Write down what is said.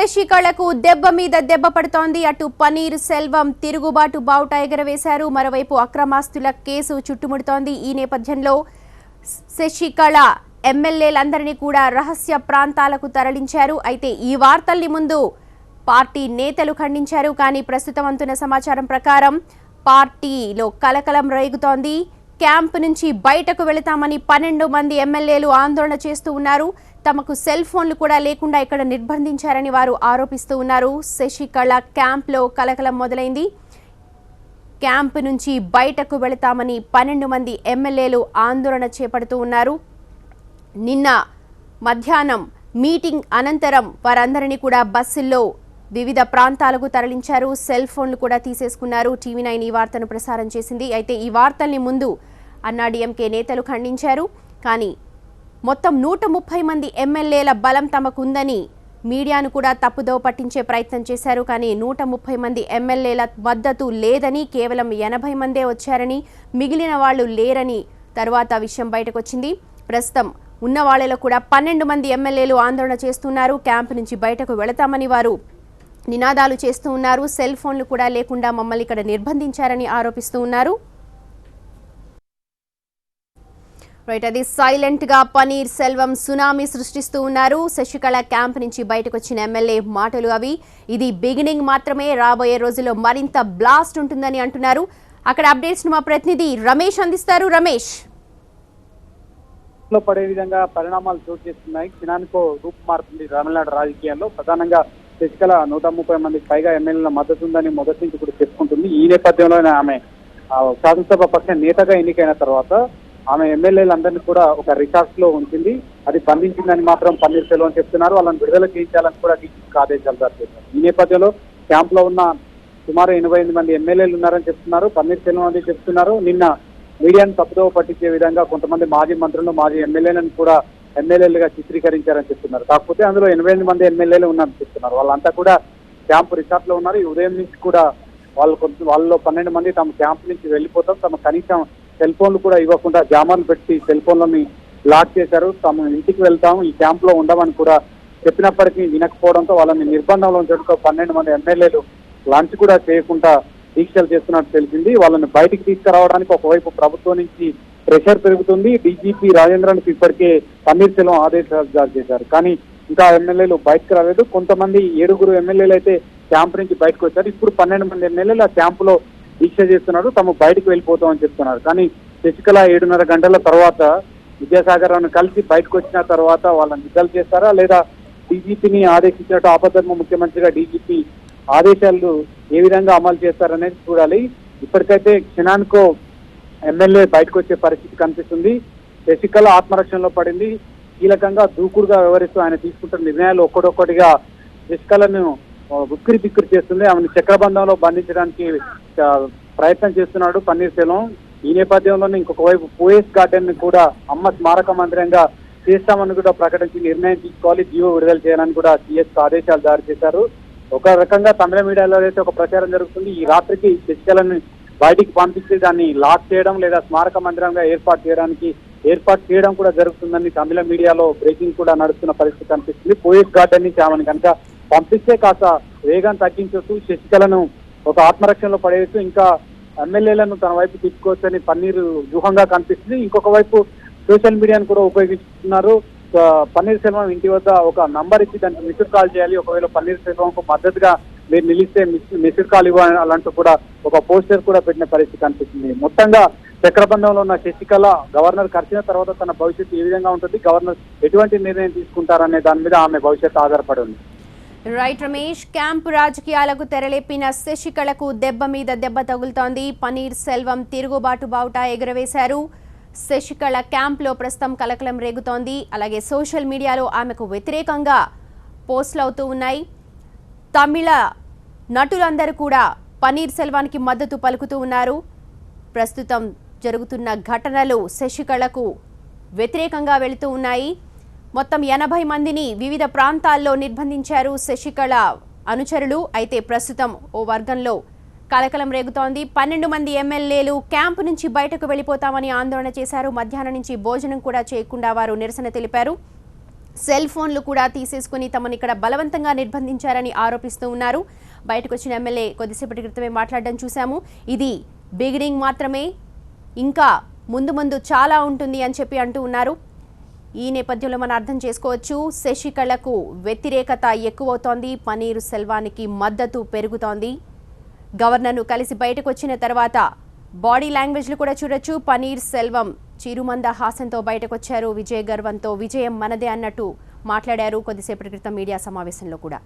శశికళకు దెబ్బ మీద దెబ్బ పడుతోంది. అటు పన్నీర్ సెల్వం తిరుగుబాటు బావుట ఎగరవేశారు. మరోవైపు అక్రమాస్తుల కేసు చుట్టుముడుతోంది. ఈ నేపథ్యంలో శశికళ ఎమ్మెల్యేలందరినీ కూడా రహస్య ప్రాంతాలకు తరలించారు. అయితే ఈ వార్తల్ని ముందు పార్టీ నేతలు ఖండించారు. కానీ ప్రస్తుతం అందుతున్న సమాచారం ప్రకారం పార్టీలో కలకలం రేగుతోంది. క్యాంప్ నుంచి బయటకు వెళతామని 12 మంది ఎమ్మెల్యేలు ఆందోళన చేస్తూ ఉన్నారు. తమకు సెల్ ఫోన్లు కూడా లేకుండా ఇక్కడ నిర్బంధించారని వారు ఆరోపిస్తూ ఉన్నారు. శశికళ క్యాంప్లో కలకలం మొదలైంది. క్యాంప్ నుంచి బయటకు వెళతామని 12 మంది ఎమ్మెల్యేలు ఆందోళన చేపడుతూ ఉన్నారు. నిన్న మధ్యాహ్నం మీటింగ్ అనంతరం వారందరినీ కూడా బస్సుల్లో వివిధ ప్రాంతాలకు తరలించారు. సెల్ ఫోన్లు కూడా తీసేసుకున్నారు. TV9 ఈ వార్తను ప్రసారం చేసింది. అయితే ఈ వార్తల్ని ముందు అన్నాడీఎంకే నేతలు ఖండించారు. కానీ మొత్తం 130 మంది ఎమ్మెల్యేల బలం తమకుందని మీడియాను కూడా తప్పుదో పట్టించే ప్రయత్నం చేశారు. కానీ 130 మంది ఎమ్మెల్యేల మద్దతు లేదని, కేవలం 80 మందే వచ్చారని, మిగిలిన వాళ్ళు లేరని తర్వాత విషయం బయటకొచ్చింది. ప్రస్తుతం ఉన్న వాళ్ళలో కూడా 12 మంది ఎమ్మెల్యేలు ఆందోళన చేస్తున్నారు. క్యాంపు నుంచి బయటకు వెళతామని వారు నినాదాలు చేస్తూ ఉన్నారు. సెల్ ఫోన్లు కూడా లేకుండా మమ్మల్ని ఇక్కడ నిర్బంధించారని ఆరోపిస్తూ ఉన్నారు. అది సైలెంట్ గా పన్నీర్ సెల్వం సునామీ సృష్టిస్తూ ఉన్నారు. శశికళ క్యాంప్ నుంచి బయటకు వచ్చిన ఎమ్మెల్యే మాటలు అవి. ఇది బిగినింగ్ మాత్రమే, రాబోయే రోజుల్లో మరింత బ్లాస్ట్ ఉంటుందని అంటున్నారు. అక్కడ అప్డేట్స్ మా ప్రతినిధి రమేష్ అందిస్తారు. రమేష్, పడే విధంగా పరిణామాలు చోటు చేస్తున్నాయి. క్షణానికో రూపు మారుతుంది తమిళనాడు రాజకీయాల్లో. ప్రధానంగా శశికళ 130 మందికి పైగా ఎమ్మెల్యేల మద్దతు ఉందని మొదటి నుంచి కూడా చెప్పుకుంటుంది. ఈ నేపథ్యంలోనే ఆమె శాసనసభ పక్ష నేతగా ఎన్నికైన తర్వాత ఆమె ఎమ్మెల్యేలందరినీ కూడా ఒక రిసార్ట్స్ లో ఉంచింది. అది బంధించిందని మాత్రం పన్నీర్ సెల్వం చెప్తున్నారు. వాళ్ళని విడుదల చేయించాలని కూడా డీజీపీకి ఆదేశాలు జారీ చేశారు. ఈ నేపథ్యంలో క్యాంప్ లో ఉన్న సుమారు 88 మంది ఎమ్మెల్యేలు ఉన్నారని చెప్తున్నారు. పన్నీర్ సెల్వం అని చెప్తున్నారు. నిన్న మీడియాను తప్పుదోవ పట్టించే విధంగా కొంతమంది మాజీ మంత్రులు, మాజీ ఎమ్మెల్యేలను కూడా ఎమ్మెల్యేలుగా చిత్రీకరించారని చెప్తున్నారు. కాకపోతే అందులో 88 మంది ఎమ్మెల్యేలు ఉన్నారని చెప్తున్నారు. వాళ్ళంతా కూడా క్యాంపు రిసార్ట్ లో ఉన్నారు. ఈ ఉదయం నుంచి కూడా వాళ్ళలో 12 మంది తమ క్యాంప్ నుంచి వెళ్ళిపోతాం, తమ కనీసం సెల్ ఫోన్లు కూడా ఇవ్వకుండా జామర్లు పెట్టి సెల్ ఫోన్లని లాక్ చేశారు. తమ ఇంటికి వెళ్తాం, ఈ క్యాంప్ లో ఉండమని కూడా చెప్పినప్పటికీ వినకపోవడంతో వాళ్ళని నిర్బంధంలో ఉంచడంతో 12 మంది ఎమ్మెల్యేలు లంచ్ కూడా చేయకుండా దీక్షలు చేస్తున్నట్టు తెలిసింది. వాళ్ళని బయటికి తీసుకురావడానికి ఒకవైపు ప్రభుత్వం నుంచి ప్రెషర్ పెరుగుతుంది. డీజీపీ రాజేంద్రన్కి ఇప్పటికే పన్నీర్ సెల్వం ఆదేశాలు జారీ చేశారు. కానీ ఇంకా ఎమ్మెల్యేలు బయటకు రాలేదు. కొంతమంది 7 ఎమ్మెల్యేలు అయితే క్యాంప్ నుంచి బయటకు వచ్చారు. ఇప్పుడు 12 మంది ఎమ్మెల్యేలు ఆ క్యాంపులో దీక్ష చేస్తున్నారు. తాము బయటకు వెళ్ళిపోతామని చెప్తున్నారు. కానీ శశికళ 7:30 గంటల తర్వాత విద్యాసాగర్ రావును కలిసి బయటకు వచ్చిన తర్వాత వాళ్ళని విడుదల చేస్తారా, లేదా డీజీపీని ఆదేశించినట్టు ఆపద్ధర్మ ముఖ్యమంత్రిగా డీజీపీ ఆదేశాలు ఏ విధంగా అమలు చేస్తారనేది చూడాలి. ఇప్పటికైతే క్షణానికో ఎమ్మెల్యే బయటకు వచ్చే పరిస్థితి కనిపిస్తుంది. శశికళ ఆత్మరక్షణలో పడింది. కీలకంగా దూకుడుగా వ్యవహరిస్తూ ఆయన తీసుకుంటున్న నిర్ణయాలు ఒక్కడొక్కటిగా శశికళను ఉక్కిరి బిక్కిరి చేస్తుంది. ఆమెను చక్రబంధంలో బంధించడానికి ప్రయత్నం చేస్తున్నాడు పన్నీర్ సెల్వం. ఈ నేపథ్యంలోనే ఇంకొక వైపు పోయస్ గార్డెన్ కూడా అమ్మ స్మారక మందిరంగా చేస్తామని కూడా ప్రకటించి నిర్ణయం తీసుకోవాలి, జీవో విడుదల చేయాలని కూడా సీఎస్ ఆదేశాలు జారీ చేశారు. ఒక రకంగా తమిళ మీడియాలో అయితే ఒక ప్రచారం జరుగుతుంది. ఈ రాత్రికి శశికళను బయటికి పంపించి దాన్ని లాక్ చేయడం లేదా స్మారక మందిరంగా ఏర్పాటు చేయడం కూడా జరుగుతుందని తమిళ మీడియాలో బ్రేకింగ్ కూడా నడుస్తున్న పరిస్థితి కనిపిస్తుంది. పోయస్ గార్డెన్ నుంచి ఆమెను కనుక పంపిస్తే కాస్త వేగం తగ్గించవచ్చు, శశికళను ఒక ఆత్మరక్షణలో పడేయచ్చు, ఇంకా ఎమ్మెల్యేలను తన వైపు తిప్పుకోవచ్చని పన్నీర్ వ్యూహంగా కనిపిస్తుంది. ఇంకొక వైపు సోషల్ మీడియాను కూడా ఉపయోగిస్తున్నారు. పన్నీర్ సెల్వం ఇంటి వద్ద ఒక నంబర్ ఇచ్చి దానికి మిస్డ్ కాల్ చేయాలి, ఒకవేళ పన్నీర్ సెల్వంకు మద్దతుగా మీరు నిలిస్తే మిస్డ్ కాల్ ఇవ్వాలంటూ కూడా ఒక పోస్టర్ కూడా పెట్టిన పరిస్థితి కనిపిస్తుంది. మొత్తంగా చక్రబంధంలో ఉన్న శశికళ గవర్నర్ కలిసిన తర్వాత తన భవిష్యత్తు ఏ విధంగా ఉంటుంది, గవర్నర్ ఎటువంటి నిర్ణయం తీసుకుంటారనే దాని మీద ఆమె భవిష్యత్తు ఆధారపడి ఉంది. రైట్ రమేష్, క్యాంపు రాజకీయాలకు తెరలేపిన శశికళకు దెబ్బ మీద దెబ్బ తగులుతోంది. పన్నీర్ సెల్వం తిరుగుబాటు బావుట ఎగురవేశారు. శశికళ క్యాంప్లో ప్రస్తుతం కలకలం రేగుతోంది. అలాగే సోషల్ మీడియాలో ఆమెకు వ్యతిరేకంగా పోస్టులు అవుతూ ఉన్నాయి. తమిళ నటులందరూ కూడా పన్నీర్ సెల్వానికి మద్దతు పలుకుతూ ఉన్నారు. ప్రస్తుతం జరుగుతున్న ఘటనలు శశికళకు వ్యతిరేకంగా వెళుతూ ఉన్నాయి. మొత్తం 80 మందిని వివిధ ప్రాంతాల్లో నిర్బంధించారు శశికళ అనుచరులు. అయితే ప్రస్తుతం ఓ వర్గంలో కలకలం రేగుతోంది. 12 మంది ఎమ్మెల్యేలు క్యాంపు నుంచి బయటకు వెళ్ళిపోతామని ఆందోళన చేశారు. మధ్యాహ్నం నుంచి భోజనం కూడా చేయకుండా వారు నిరసన తెలిపారు. సెల్ ఫోన్లు కూడా తీసేసుకుని తమను ఇక్కడ బలవంతంగా నిర్బంధించారని ఆరోపిస్తూ ఉన్నారు. బయటకు వచ్చిన ఎమ్మెల్యే కొద్దిసేపటి క్రితమే మాట్లాడడం చూశాము. ఇది బిగినింగ్ మాత్రమే, ఇంకా ముందు ముందు చాలా ఉంటుంది అని చెప్పి అంటూ ఉన్నారు. ఈ నేపథ్యంలో మనం అర్థం చేసుకోవచ్చు, శశికళకు వ్యతిరేకత ఎక్కువవుతోంది, పన్నీరు సెల్వానికి మద్దతు పెరుగుతోంది. గవర్నర్ను కలిసి బయటకు వచ్చిన తర్వాత బాడీ లాంగ్వేజ్లు కూడా చూడొచ్చు. పన్నీర్ సెల్వం చిరుమంద హాసంతో బయటకు వచ్చారు, విజయ గర్వంతో విజయం మనదే అన్నట్టు మాట్లాడారు కొద్దిసేపటి క్రితం మీడియా సమావేశంలో కూడా.